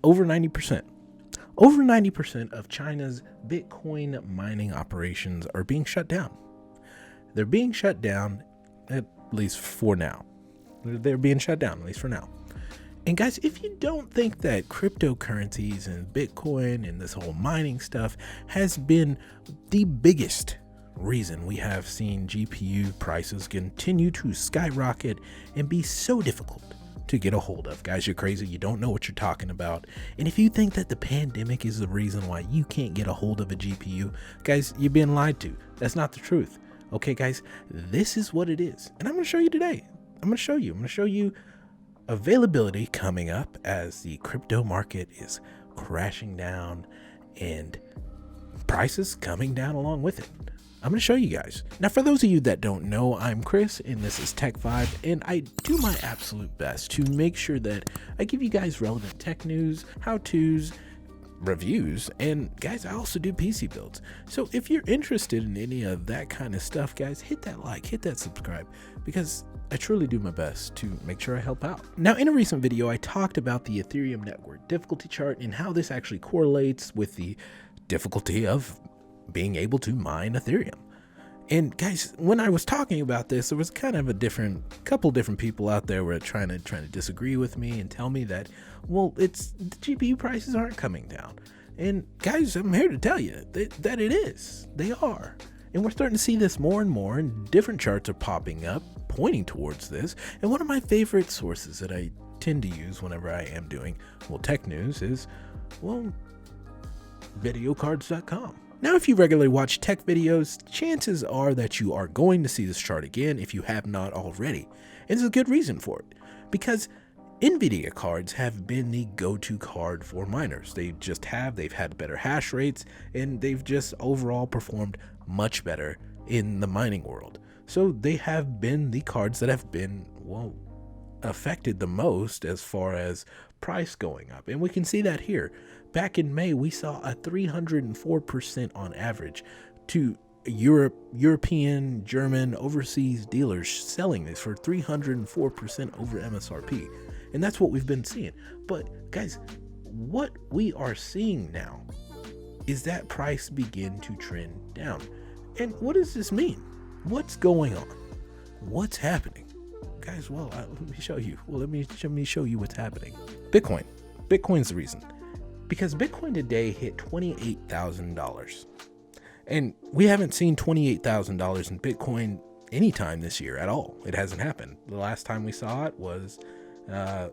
over 90%. Over 90% of China's Bitcoin mining operations are being shut down. They're being shut down, at least for now. They're being shut down, at least for now. And guys, if you don't think that cryptocurrencies and Bitcoin and this whole mining stuff has been the biggest reason we have seen GPU prices continue to skyrocket and be so difficult to get a hold of, guys, you're crazy. You don't know what you're talking about. And if you think that the pandemic is the reason why you can't get a hold of a GPU, guys, you're being lied to. That's not the truth. Okay, guys, this is what it is. And I'm going to show you today. I'm going to show you availability coming up as the crypto market is crashing down and prices coming down along with it. I'm going to show you guys. Now, for those of you that don't know, I'm Chris and this is Tech Vibe, and I do my absolute best to make sure that I give you guys relevant tech news, how-tos, reviews, and guys, I also do PC builds. So if you're interested in any of that kind of stuff, guys, hit that like, hit that subscribe, because I truly do my best to make sure I help out. Now, in a recent video, I talked about the Ethereum network difficulty chart and how this actually correlates with the difficulty of being able to mine Ethereum. And guys, when I was talking about this, there was kind of a couple different people out there were trying to disagree with me and tell me that, well, the GPU prices aren't coming down. And guys, I'm here to tell you that it is. They are. And we're starting to see this more and more, and different charts are popping up pointing towards this. And one of my favorite sources that I tend to use whenever I am doing, tech news is, videocards.com. Now, if you regularly watch tech videos, chances are that you are going to see this chart again if you have not already. And there's a good reason for it, because NVIDIA cards have been the go-to card for miners. They've had better hash rates, and they've just overall performed much better in the mining world. So they have been the cards that have been, affected the most as far as price going up. And we can see that here. Back in May, we saw a 304% on average to European, German, overseas dealers selling this for 304% over MSRP. And that's what we've been seeing. But guys, what we are seeing now is that price begin to trend down. And what does this mean? What's going on? What's happening? Guys, let me show you. Let me show you what's happening. Bitcoin's the reason. Because Bitcoin today hit $28,000. And we haven't seen $28,000 in Bitcoin anytime this year at all. It hasn't happened. The last time we saw it was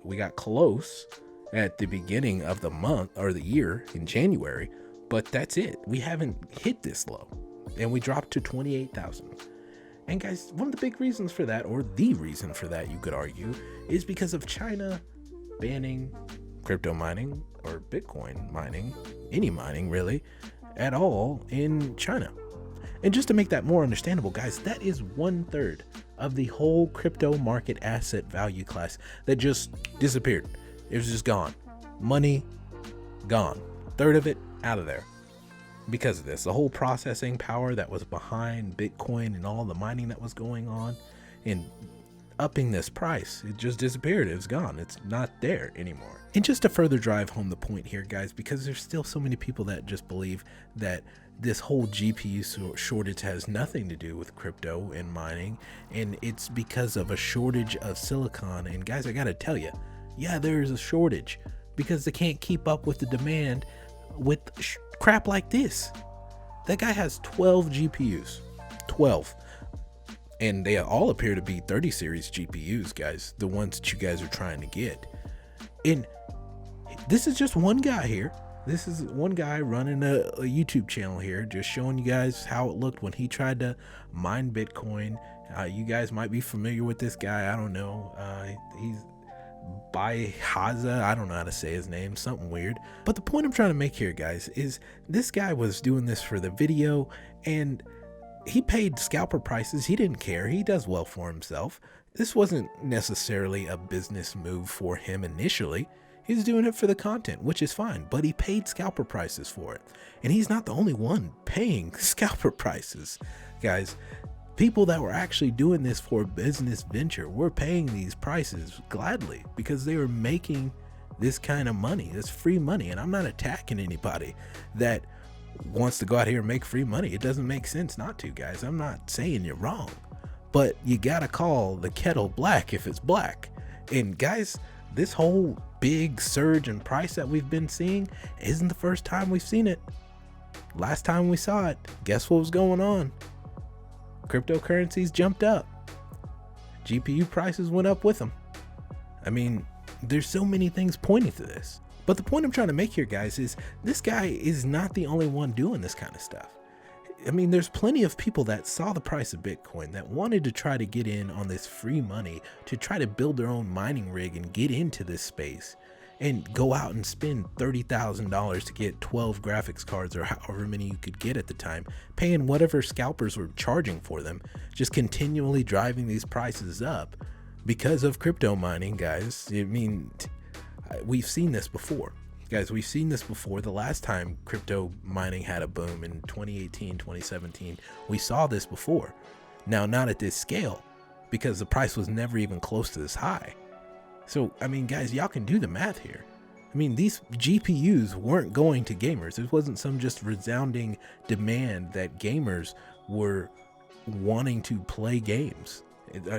we got close at the beginning of the month or the year in January, but that's it. We haven't hit this low, and we dropped to 28,000. And guys, one of the big reasons for that, or the reason for that, you could argue, is because of China banning crypto mining or Bitcoin mining, any mining really, at all in China. And just to make that more understandable, guys, that is 1/3 of the whole crypto market asset value class that just disappeared. It was just gone. Money gone. 1/3 of it out of there. Because of this, the whole processing power that was behind Bitcoin and all the mining that was going on and upping this price, it just disappeared. It was gone. It's not there anymore. And just to further drive home the point here, guys, because there's still so many people that just believe that this whole GPU shortage has nothing to do with crypto and mining, and it's because of a shortage of silicon. And guys, I gotta tell you, yeah, there is a shortage because they can't keep up with the demand with crap like this. That guy has 12 GPUs, 12. And they all appear to be 30 series GPUs, guys, the ones that you guys are trying to get. And this is just one guy here. This is one guy running a YouTube channel here, just showing you guys how it looked when he tried to mine Bitcoin. You guys might be familiar with this guy. I don't know. He's Haza. I don't know how to say his name, something weird. But the point I'm trying to make here, guys, is this guy was doing this for the video, and he paid scalper prices. He didn't care. He does well for himself. This wasn't necessarily a business move for him initially. He's doing it for the content, which is fine, but he paid scalper prices for it. And he's not the only one paying scalper prices. Guys, people that were actually doing this for a business venture were paying these prices gladly because they were making this kind of money, this free money. And I'm not attacking anybody that wants to go out here and make free money. It doesn't make sense not to, guys. I'm not saying you're wrong, but you gotta call the kettle black if it's black. And guys, this whole big surge in price that we've been seeing isn't the first time we've seen it. Last time we saw it, guess what was going on? Cryptocurrencies jumped up. GPU prices went up with them. I mean, there's so many things pointing to this. But the point I'm trying to make here, guys, is this guy is not the only one doing this kind of stuff. I mean, there's plenty of people that saw the price of Bitcoin that wanted to try to get in on this free money to try to build their own mining rig and get into this space and go out and spend $30,000 to get 12 graphics cards or however many you could get at the time, paying whatever scalpers were charging for them, just continually driving these prices up because of crypto mining, guys. I mean, we've seen this before. Guys, we've seen this before. The last time crypto mining had a boom in 2018, 2017, we saw this before. Now, not at this scale, because the price was never even close to this high. So, I mean, guys, y'all can do the math here. I mean, these GPUs weren't going to gamers. It wasn't some just resounding demand that gamers were wanting to play games.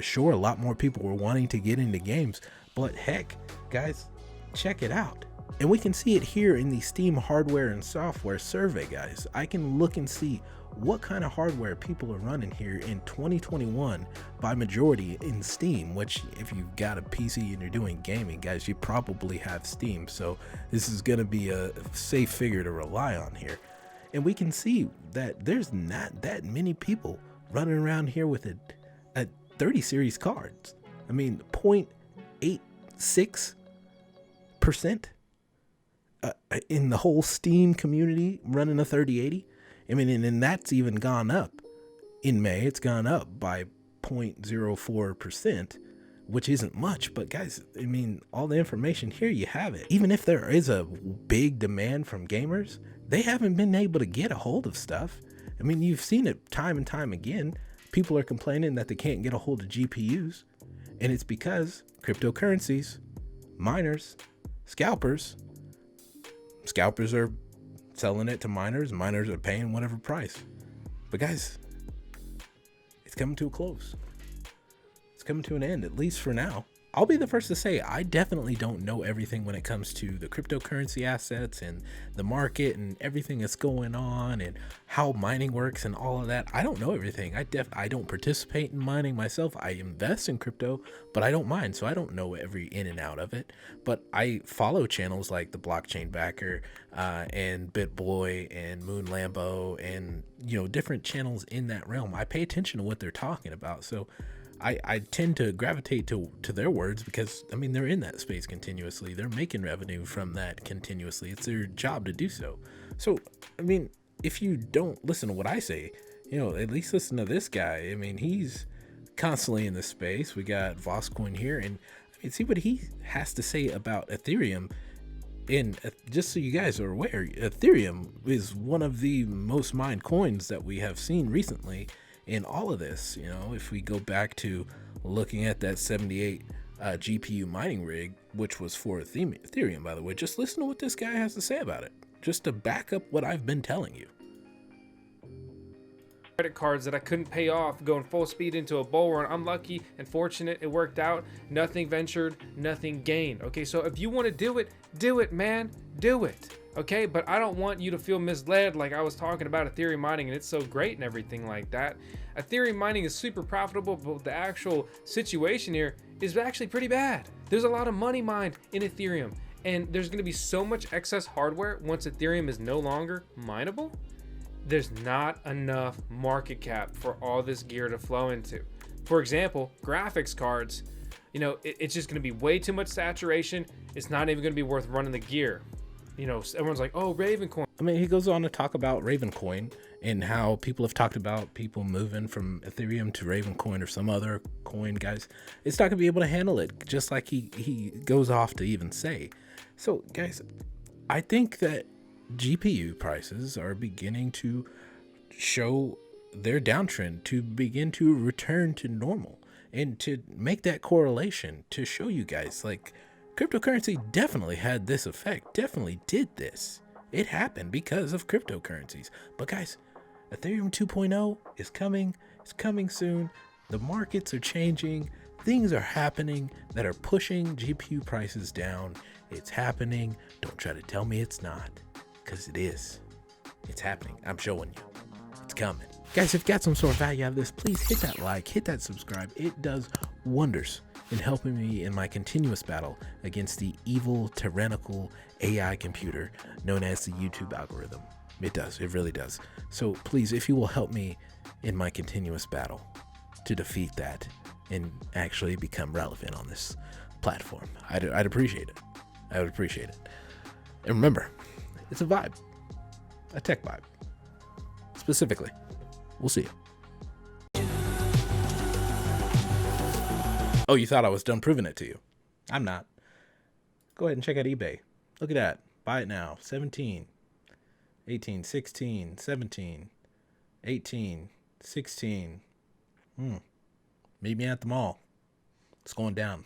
Sure, a lot more people were wanting to get into games, but heck, guys, check it out. And we can see it here in the Steam hardware and software survey, guys. I can look and see what kind of hardware people are running here in 2021 by majority in Steam, which if you've got a PC and you're doing gaming, guys, you probably have Steam. So this is going to be a safe figure to rely on here. And we can see that there's not that many people running around here with a 30 series cards. I mean, 0.86% in the whole Steam community running a 3080. I mean, and that's even gone up in May. It's gone up by 0.04%, which isn't much. But guys, I mean, all the information here, you have it. Even if there is a big demand from gamers, they haven't been able to get a hold of stuff. I mean, you've seen it time and time again. People are complaining that they can't get a hold of GPUs. And it's because cryptocurrencies, miners, scalpers are selling it to miners. Miners are paying whatever price. But guys, it's coming to a close. It's coming to an end, at least for now. I'll be the first to say I definitely don't know everything when it comes to the cryptocurrency assets and the market and everything that's going on and how mining works and all of that. I don't know everything. I don't participate in mining myself. I invest in crypto, but I don't mine, so I don't know every in and out of it. But I follow channels like the Blockchain Backer and BitBoy and Moon Lambo and, you know, different channels in that realm. I pay attention to what they're talking about. So I tend to gravitate to their words because, I mean, they're in that space continuously. They're making revenue from that continuously. It's their job to do so. So, I mean, if you don't listen to what I say, you know, at least listen to this guy. I mean, he's constantly in this space. We got Voscoin here, and I mean, see what he has to say about Ethereum. And just so you guys are aware, Ethereum is one of the most mined coins that we have seen recently. In all of this, you know, if we go back to looking at that 78 GPU mining rig, which was for Ethereum, by the way, just listen to what this guy has to say about it, just to back up what I've been telling you. Credit cards that I couldn't pay off, going full speed into a bull run. I'm lucky and fortunate it worked out. Nothing ventured, nothing gained. Okay, so if you want to do it, man, do it. Okay, but I don't want you to feel misled like I was talking about Ethereum mining and it's so great and everything like that. Ethereum mining is super profitable, but the actual situation here is actually pretty bad. There's a lot of money mined in Ethereum, and there's going to be so much excess hardware once Ethereum is no longer mineable. There's not enough market cap for all this gear to flow into. For example, graphics cards, you know, it's just going to be way too much saturation. It's not even going to be worth running the gear. You know, everyone's like, oh, Ravencoin. I mean, he goes on to talk about Ravencoin and how people have talked about people moving from Ethereum to Ravencoin or some other coin, guys. It's not going to be able to handle it, just like he goes off to even say. So, guys, I think that GPU prices are beginning to show their downtrend, to begin to return to normal, and to make that correlation to show you guys, like, Cryptocurrency definitely had this effect, definitely did this. It happened because of cryptocurrencies. But guys, Ethereum 2.0 is coming. It's coming soon. The markets are changing. Things are happening that are pushing GPU prices down. It's happening. Don't try to tell me it's not, because it is. It's happening. I'm showing you. It's coming. Guys, if you got some sort of value out of this, please hit that like, hit that subscribe. It does wonders in helping me in my continuous battle against the evil, tyrannical AI computer known as the YouTube algorithm. It does. It really does. So please, if you will help me in my continuous battle to defeat that and actually become relevant on this platform, I'd appreciate it. I would appreciate it. And remember, it's a vibe, a tech vibe. Specifically, we'll see you. Oh, you thought I was done proving it to you? I'm not. Go ahead and check out eBay. Look at that. Buy it now. 17, 18, 16, 17, 18, 16. Meet me at the mall. It's going down.